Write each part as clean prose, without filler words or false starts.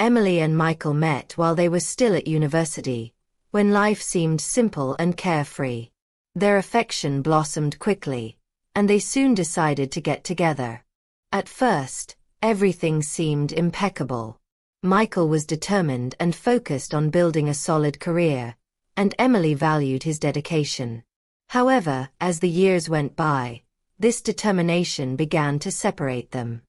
Emily and Michael met while they were still at university, when life seemed simple and carefree. Their affection blossomed quickly, and they soon decided to get together. At first, everything seemed impeccable. Michael was determined and focused on building a solid career, and Emily valued his dedication. However, as the years went by, this determination began to separate them.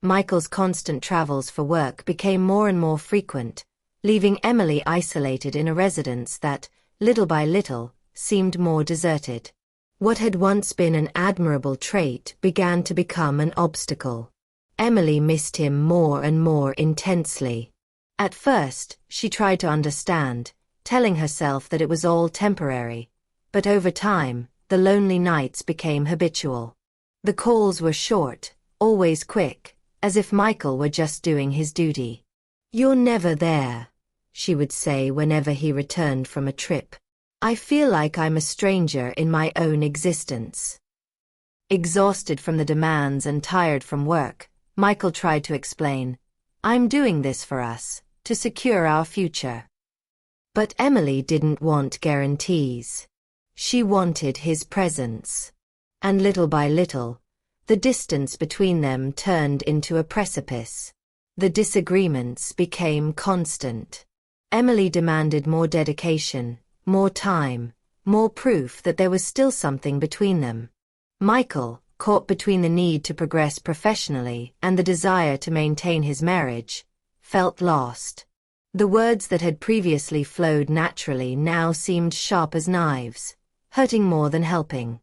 Michael's constant travels for work became more and more frequent, leaving Emily isolated in a residence that, little by little, seemed more deserted. What had once been an admirable trait began to become an obstacle. Emily missed him more and more intensely. At first, she tried to understand, telling herself that it was all temporary, but over time, the lonely nights became habitual. The calls were short, always quick, as if Michael were just doing his duty. "You're never there," she would say whenever he returned from a trip. "I feel like I'm a stranger in my own existence." Exhausted from the demands and tired from work, Michael tried to explain, "I'm doing this for us, to secure our future." But Emily didn't want guarantees. She wanted his presence. And little by little, the distance between them turned into a precipice. The disagreements became constant. Emily demanded more dedication, more time, more proof that there was still something between them. Michael, caught between the need to progress professionally and the desire to maintain his marriage, felt lost. The words that had previously flowed naturally now seemed sharp as knives, hurting more than helping.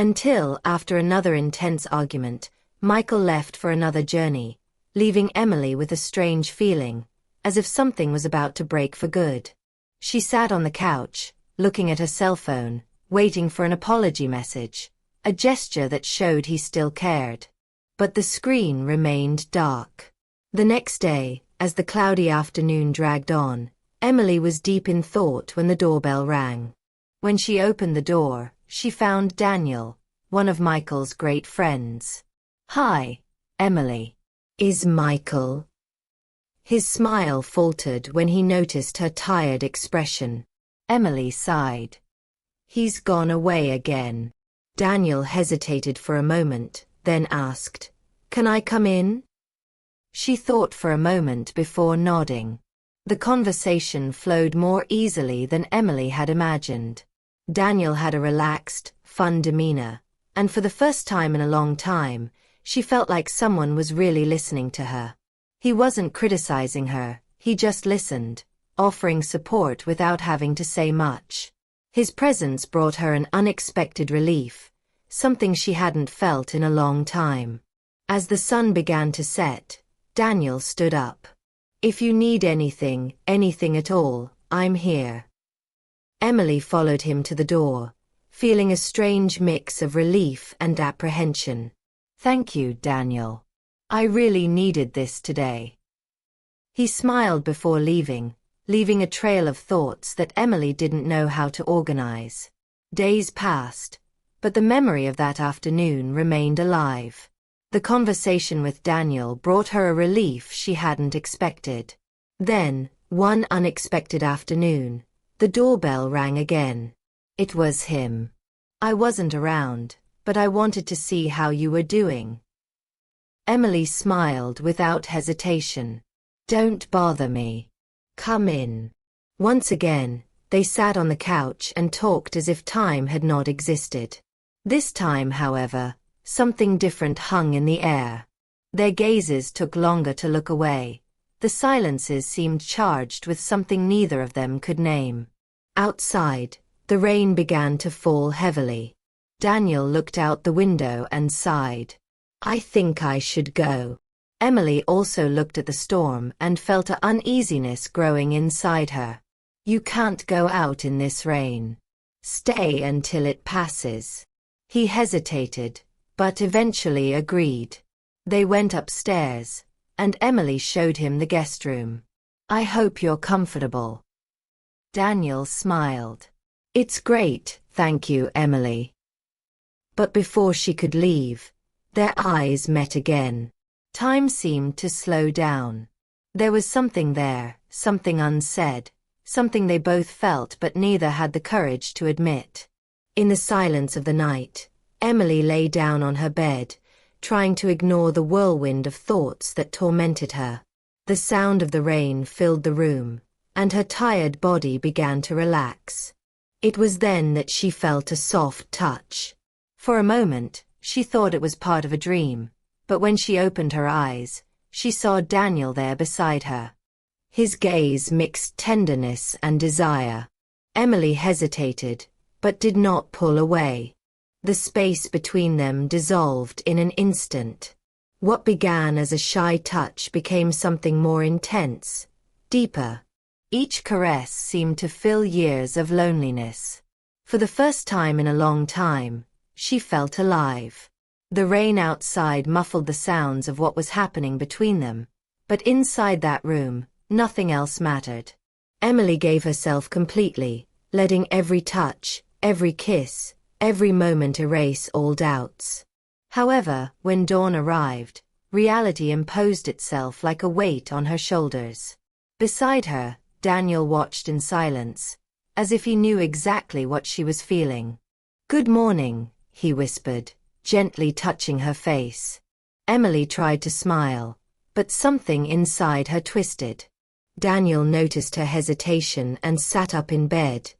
Until, after another intense argument, Michael left for another journey, leaving Emily with a strange feeling, as if something was about to break for good. She sat on the couch, looking at her cell phone, waiting for an apology message, a gesture that showed he still cared. But the screen remained dark. The next day, as the cloudy afternoon dragged on, Emily was deep in thought when the doorbell rang. When she opened the door, she found Daniel, one of Michael's great friends. "Hi, Emily. Is Michael?" His smile faltered when he noticed her tired expression. Emily sighed. "He's gone away again." Daniel hesitated for a moment, then asked, "Can I come in?" She thought for a moment before nodding. The conversation flowed more easily than Emily had imagined. Daniel had a relaxed, fun demeanor, and for the first time in a long time, she felt like someone was really listening to her. He wasn't criticizing her, he just listened, offering support without having to say much. His presence brought her an unexpected relief, something she hadn't felt in a long time. As the sun began to set, Daniel stood up. "If you need anything at all, I'm here." Emily followed him to the door, feeling a strange mix of relief and apprehension. "Thank you, Daniel. I really needed this today." He smiled before leaving a trail of thoughts that Emily didn't know how to organize. Days passed, but the memory of that afternoon remained alive. The conversation with Daniel brought her a relief she hadn't expected. Then, one unexpected afternoon, the doorbell rang again. It was him. "I wasn't around, but I wanted to see how you were doing." Emily smiled without hesitation. "Don't bother me. Come in." Once again, they sat on the couch and talked as if time had not existed. This time, however, something different hung in the air. Their gazes took longer to look away. The silences seemed charged with something neither of them could name. Outside, the rain began to fall heavily. Daniel looked out the window and sighed. "I think I should go." Emily also looked at the storm and felt an uneasiness growing inside her. "You can't go out in this rain. Stay until it passes." He hesitated, but eventually agreed. They went upstairs, and Emily showed him the guest room. "I hope you're comfortable." Daniel smiled. "It's great, thank you, Emily." But before she could leave, their eyes met again. Time seemed to slow down. There was something there, something unsaid, something they both felt but neither had the courage to admit. In the silence of the night, Emily lay down on her bed, trying to ignore the whirlwind of thoughts that tormented her. The sound of the rain filled the room, and her tired body began to relax. It was then that she felt a soft touch. For a moment, she thought it was part of a dream, but when she opened her eyes, she saw Daniel there beside her. His gaze mixed tenderness and desire. Emily hesitated, but did not pull away. The space between them dissolved in an instant. What began as a shy touch became something more intense, deeper. Each caress seemed to fill years of loneliness. For the first time in a long time, she felt alive. The rain outside muffled the sounds of what was happening between them, but inside that room, nothing else mattered. Emily gave herself completely, letting every touch, every kiss, every moment erase all doubts. However, when dawn arrived, reality imposed itself like a weight on her shoulders. Beside her, Daniel watched in silence, as if he knew exactly what she was feeling. "Good morning," he whispered, gently touching her face. Emily tried to smile, but something inside her twisted. Daniel noticed her hesitation and sat up in bed,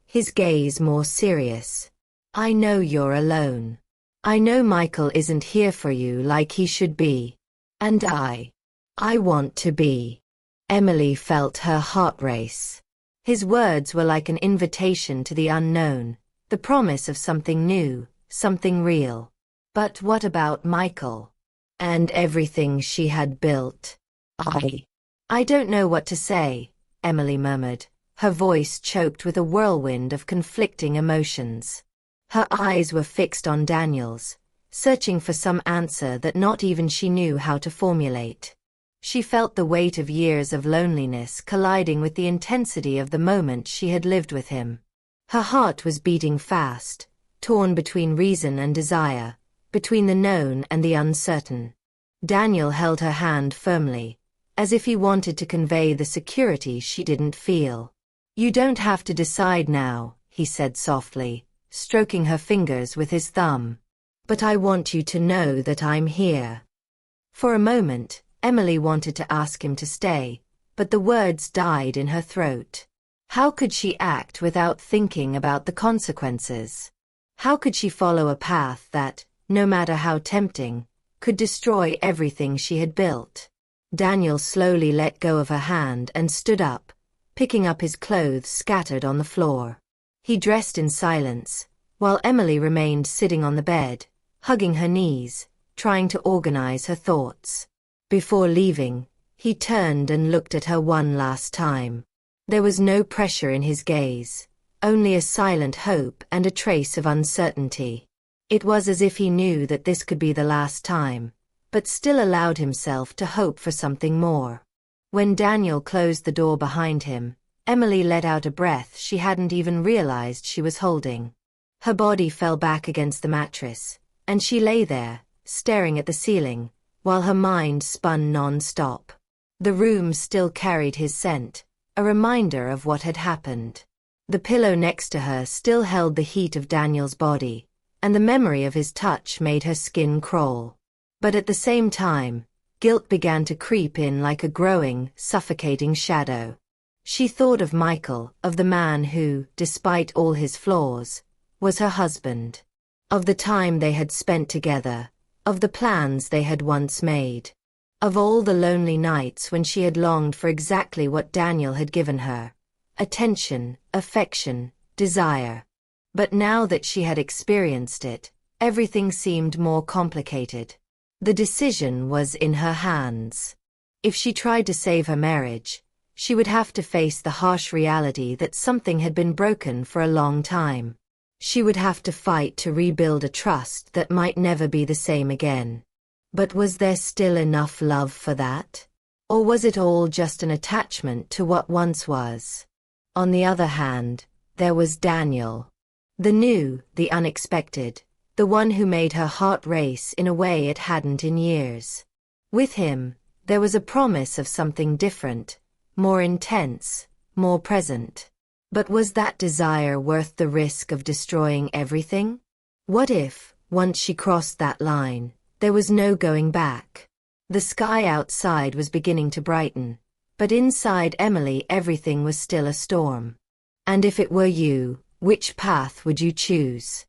his gaze more serious. "I know you're alone. I know Michael isn't here for you like he should be. And I want to be." Emily felt her heart race. His words were like an invitation to the unknown, the promise of something new, something real. But what about Michael? And everything she had built? I don't know what to say," Emily murmured, her voice choked with a whirlwind of conflicting emotions. Her eyes were fixed on Daniel's, searching for some answer that not even she knew how to formulate. She felt the weight of years of loneliness colliding with the intensity of the moment she had lived with him. Her heart was beating fast, torn between reason and desire, between the known and the uncertain. Daniel held her hand firmly, as if he wanted to convey the security she didn't feel. "You don't have to decide now," he said softly, stroking her fingers with his thumb. "But I want you to know that I'm here." For a moment, Emily wanted to ask him to stay, but the words died in her throat. How could she act without thinking about the consequences? How could she follow a path that, no matter how tempting, could destroy everything she had built? Daniel slowly let go of her hand and stood up, picking up his clothes scattered on the floor. He dressed in silence, while Emily remained sitting on the bed, hugging her knees, trying to organize her thoughts. Before leaving, he turned and looked at her one last time. There was no pressure in his gaze, only a silent hope and a trace of uncertainty. It was as if he knew that this could be the last time, but still allowed himself to hope for something more. When Daniel closed the door behind him, Emily let out a breath she hadn't even realized she was holding. Her body fell back against the mattress, and she lay there, staring at the ceiling, while her mind spun non-stop. The room still carried his scent, a reminder of what had happened. The pillow next to her still held the heat of Daniel's body, and the memory of his touch made her skin crawl. But at the same time, guilt began to creep in like a growing, suffocating shadow. She thought of Michael, of the man who, despite all his flaws, was her husband. Of the time they had spent together, of the plans they had once made. Of all the lonely nights when she had longed for exactly what Daniel had given her: attention, affection, desire. But now that she had experienced it, everything seemed more complicated. The decision was in her hands. If she tried to save her marriage, she would have to face the harsh reality that something had been broken for a long time. She would have to fight to rebuild a trust that might never be the same again. But was there still enough love for that? Or was it all just an attachment to what once was? On the other hand, there was Daniel. The new, the unexpected, the one who made her heart race in a way it hadn't in years. With him, There was a promise of something different, more intense, more present. But was that desire worth the risk of destroying everything? What if, once she crossed that line, there was no going back? The sky outside was beginning to brighten, but inside Emily everything was still a storm. And if it were you, which path would you choose?